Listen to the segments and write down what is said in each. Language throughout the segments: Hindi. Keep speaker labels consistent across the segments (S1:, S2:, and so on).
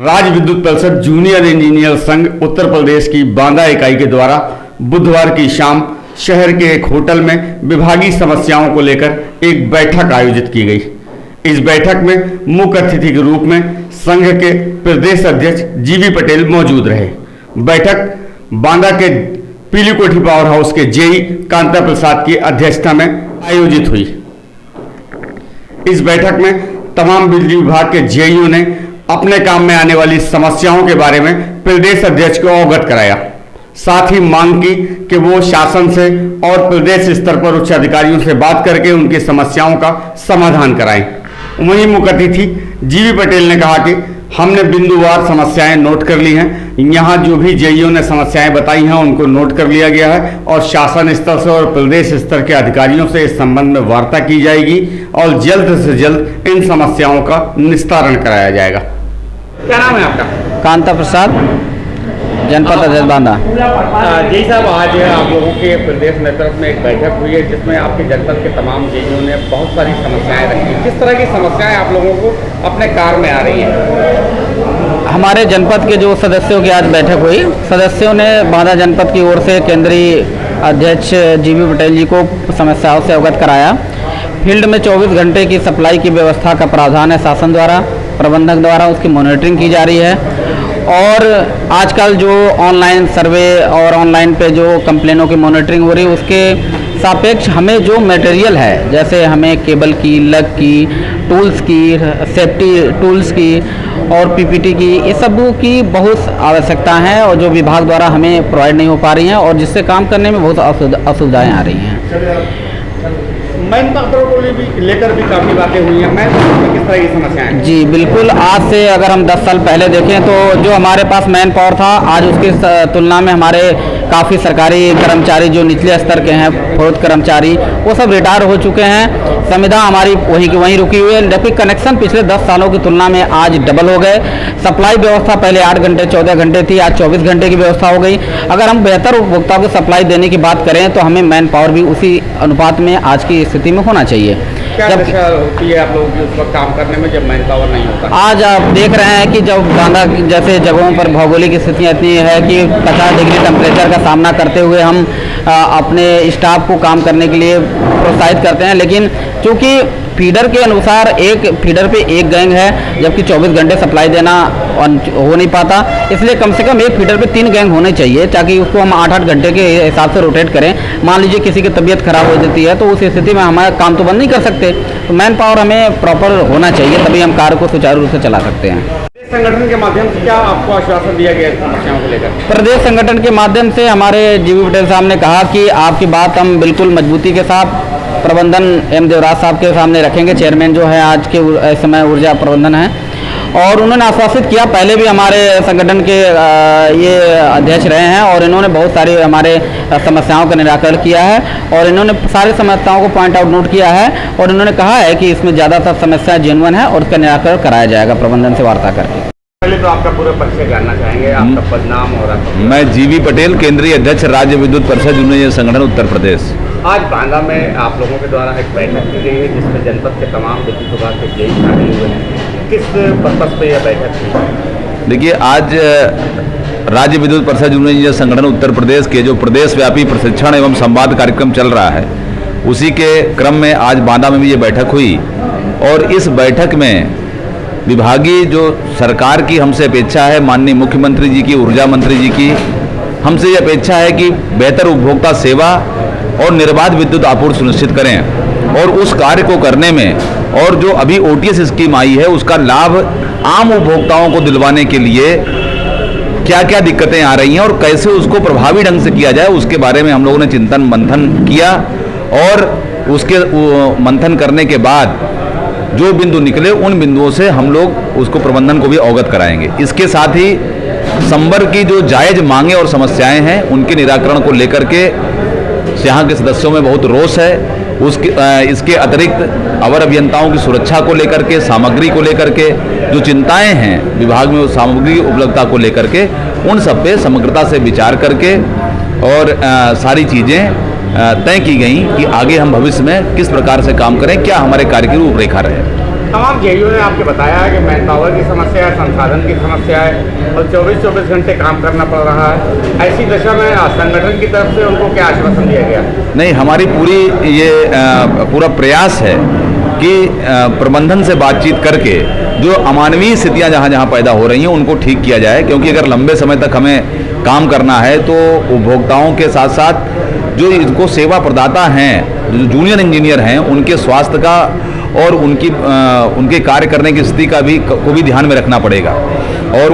S1: राज्य विद्युत परिषद जूनियर इंजीनियर संघ उत्तर प्रदेश की बांदा इकाई के द्वारा बुधवार की शाम शहर के एक होटल में विभागीय समस्याओं को लेकर एक बैठक आयोजित की गई। इस बैठक में मुख्य अतिथि के रूप में संघ के प्रदेश अध्यक्ष जीवी पटेल मौजूद रहे। बैठक बांदा के पीली कोठी पावर हाउस के जेई कांता प्रसाद की अध्यक्षता में आयोजित हुई। इस बैठक में तमाम बिजली विभाग के जेईओ ने अपने काम में आने वाली समस्याओं के बारे में प्रदेश अध्यक्ष को अवगत कराया। साथ ही मांग की कि वो शासन से और प्रदेश स्तर पर उच्च अधिकारियों से बात करके उनकी समस्याओं का समाधान कराएं। वहीं मुख्य अतिथि जीवी पटेल ने कहा कि हमने बिंदुवार समस्याएं नोट कर ली हैं। यहाँ जो भी जेईओ ने समस्याएं बताई हैं उनको नोट कर लिया गया है और शासन स्तर से और प्रदेश स्तर के अधिकारियों से इस संबंध में वार्ता की जाएगी और जल्द से जल्द इन समस्याओं का निस्तारण कराया जाएगा। क्या नाम है आपका?
S2: कांता प्रसाद, जनपद अध्यक्ष बांदा।
S1: जी साहब, आज आप लोगों के प्रदेश नेतृत्व में एक बैठक हुई है जिसमें आपके जनपद के तमाम जेईओ ने बहुत सारी समस्याएं रखी। किस तरह की समस्याएं आप लोगों को अपने कार में आ रही हैं?
S2: हमारे जनपद के जो सदस्यों की आज बैठक हुई, सदस्यों ने बांदा जनपद की ओर से केंद्रीय अध्यक्ष जीवी पटेल जी को समस्याओं से अवगत कराया। फील्ड में 24 घंटे की सप्लाई की व्यवस्था का प्रावधान है शासन द्वारा, प्रबंधक द्वारा उसकी मॉनिटरिंग की जा रही है। और आजकल जो ऑनलाइन सर्वे और ऑनलाइन पे जो कंप्लेनों की मॉनिटरिंग हो रही है उसके सापेक्ष हमें जो मटेरियल है, जैसे हमें केबल की, लग की, टूल्स की, सेफ्टी टूल्स की और पीपीटी की, ये सब की बहुत आवश्यकता है और जो विभाग द्वारा हमें प्रोवाइड नहीं हो पा रही हैं और जिससे काम करने में बहुत असुविधाएँ आ रही हैं।
S1: मैन पावर को लेकर भी काफ़ी बातें हुई हैं। मैन पावर में किस तरह की समस्याएं हैं?
S2: जी बिल्कुल, आज से अगर हम 10 साल पहले देखें तो जो हमारे पास मैन पावर था, आज उसकी तुलना में हमारे काफ़ी सरकारी कर्मचारी जो निचले स्तर के हैं, फौज कर्मचारी, वो सब रिटायर हो चुके हैं। संविदा हमारी वहीं की वहीं रुकी हुई है, लेकिन कनेक्शन पिछले 10 सालों की तुलना में आज डबल हो गए। सप्लाई व्यवस्था पहले 8 घंटे 14 घंटे थी, आज 24 घंटे की व्यवस्था हो गई। अगर हम बेहतर उपभोक्ताओं को सप्लाई देने की बात करें तो हमें मैन पावर भी उसी अनुपात में आज की स्थिति में होना चाहिए।
S1: क्या दशा होती है आप लोगों की उस वक्त काम करने में जब मैन पावर नहीं होता?
S2: आज आप देख रहे हैं कि जब बांदा जैसे जगहों पर भौगोलिक स्थितियाँ इतनी है कि 50 डिग्री टेम्परेचर का सामना करते हुए हम अपने स्टाफ को काम करने के लिए प्रोत्साहित करते हैं, लेकिन चूँकि फीडर के अनुसार एक फीडर पे एक गैंग है, जबकि 24 घंटे सप्लाई देना हो नहीं पाता, इसलिए कम से कम एक फीडर पे 3 गैंग होने चाहिए ताकि उसको हम 8-8 घंटे के हिसाब से रोटेट करें। मान लीजिए किसी की तबीयत खराब हो जाती है तो उस स्थिति में हमारा काम तो बंद नहीं कर सकते, तो मैन पावर हमें प्रॉपर होना चाहिए, तभी हम कार्य को सुचारू रूप से चला सकते हैं।
S1: संगठन के माध्यम से क्या आपको आश्वासन दिया गया समस्याओं को लेकर?
S2: प्रदेश संगठन के माध्यम से हमारे जीवी पटेल साहब ने कहा कि आपकी बात हम बिल्कुल मजबूती के साथ प्रबंधन एम देवराज साहब के सामने रखेंगे। चेयरमैन जो है आज के समय ऊर्जा प्रबंधन है, और उन्होंने आश्वासित किया, पहले भी हमारे संगठन के ये अध्यक्ष रहे हैं और इन्होंने बहुत सारी हमारे समस्याओं का निराकरण किया है और इन्होंने सारी समस्याओं को पॉइंट आउट नोट किया है और इन्होंने कहा है कि इसमें ज़्यादातर समस्या जेन्युइन है और उसका निराकरण कराया जाएगा प्रबंधन से वार्ता करके।
S1: पहले तो आपका पूरा परिचय जानना चाहेंगे, आपका पदनाम और आपका।
S3: मैं जीवी पटेल, केंद्रीय अध्यक्ष राज्य विद्युत परिषद जूनियर संगठन उत्तर प्रदेश।
S1: आज बांदा में आप लोगों के द्वारा एक बैठक की गई है जिसमें जनपद के तमाम विद्युत विभाग के जेई शामिल हुए हैं। किस पर्पस पे यह बैठक थी?
S3: देखिए, आज राज्य विद्युत परिषद जूनियर संगठन उत्तर प्रदेश के जो प्रदेश व्यापी प्रशिक्षण एवं संवाद कार्यक्रम चल रहा है, उसी के क्रम में आज बांदा में भी ये बैठक हुई और इस बैठक में विभागीय जो सरकार की हमसे अपेक्षा है, माननीय मुख्यमंत्री जी की, ऊर्जा मंत्री जी की, हमसे ये अपेक्षा है कि बेहतर उपभोक्ता सेवा और निर्बाध विद्युत आपूर्ति सुनिश्चित करें और उस कार्य को करने में और जो अभी OTS स्कीम आई है उसका लाभ आम उपभोक्ताओं को दिलवाने के लिए क्या क्या दिक्कतें आ रही हैं और कैसे उसको प्रभावी ढंग से किया जाए, उसके बारे में हम लोगों ने चिंतन मंथन किया और उसके मंथन करने के बाद जो बिंदु निकले उन बिंदुओं से हम लोग उसको प्रबंधन को भी अवगत कराएंगे। इसके साथ ही संवर्ग की जो जायज मांगे और समस्याएं हैं उनके निराकरण को लेकर के यहाँ के सदस्यों में बहुत रोष है। इसके अतिरिक्त अवर अभियंताओं की सुरक्षा को लेकर के, सामग्री को लेकर के जो चिंताएं हैं विभाग में, सामग्री उपलब्धता को लेकर के, उन सब पे समग्रता से विचार करके और सारी चीज़ें तय की गई कि आगे हम भविष्य में किस प्रकार से काम करें, क्या हमारे कार्य की रूपरेखा रहे।
S1: तमाम जेईओ ने आपके बताया है कि मैन पावर की समस्या है, संसाधन की समस्या है और 24-24 घंटे काम करना पड़ रहा है। ऐसी दशा में संगठन की तरफ से उनको क्या आश्वासन दिया गया?
S3: नहीं, हमारी पूरी ये पूरा प्रयास है कि प्रबंधन से बातचीत करके जो अमानवीय स्थितियां जहां जहां पैदा हो रही हैं उनको ठीक किया जाए, क्योंकि अगर लंबे समय तक हमें काम करना है तो उपभोक्ताओं के साथ साथ जो इनको सेवा प्रदाता हैं, जो जूनियर इंजीनियर हैं, उनके स्वास्थ्य का और उनके कार्य करने की स्थिति का भी को भी ध्यान में रखना पड़ेगा। और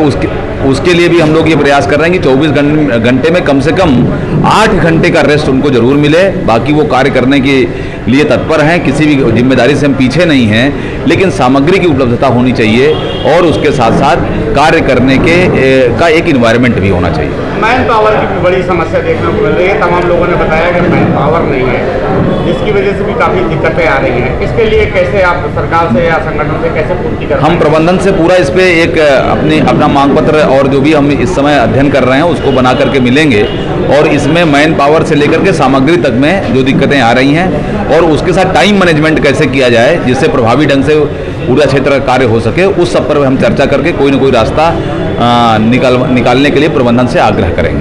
S3: उसके लिए भी हम लोग ये प्रयास कर रहे हैं कि 24 घंटे में कम से कम 8 घंटे का रेस्ट उनको जरूर मिले। बाकी वो कार्य करने के लिए तत्पर हैं, किसी भी जिम्मेदारी से हम पीछे नहीं हैं, लेकिन सामग्री की उपलब्धता होनी चाहिए और उसके साथ साथ कार्य करने का एक इन्वायरमेंट भी होना चाहिए।
S1: मैन पावर की भी बड़ी समस्या देखने को मिल रही है। तमाम लोगों ने बताया कि मैन पावर नहीं है, जिसकी वजह से भी काफ़ी दिक्कतें आ रही हैं। इसके लिए कैसे आप सरकार से या संगठन से कैसे पूर्ति कर?
S3: हम प्रबंधन से पूरा इस पे एक अपना मांग पत्र और जो भी हम इस समय अध्ययन कर रहे हैं उसको बना करके मिलेंगे और इसमें मैन पावर से लेकर के सामग्री तक में जो दिक्कतें आ रही हैं और उसके साथ टाइम मैनेजमेंट कैसे किया जाए जिससे प्रभावी ढंग से पूरा क्षेत्र का कार्य हो सके, उस सब पर हम चर्चा करके कोई ना कोई रास्ता निकालने के लिए प्रबंधन से आग्रह करेंगे।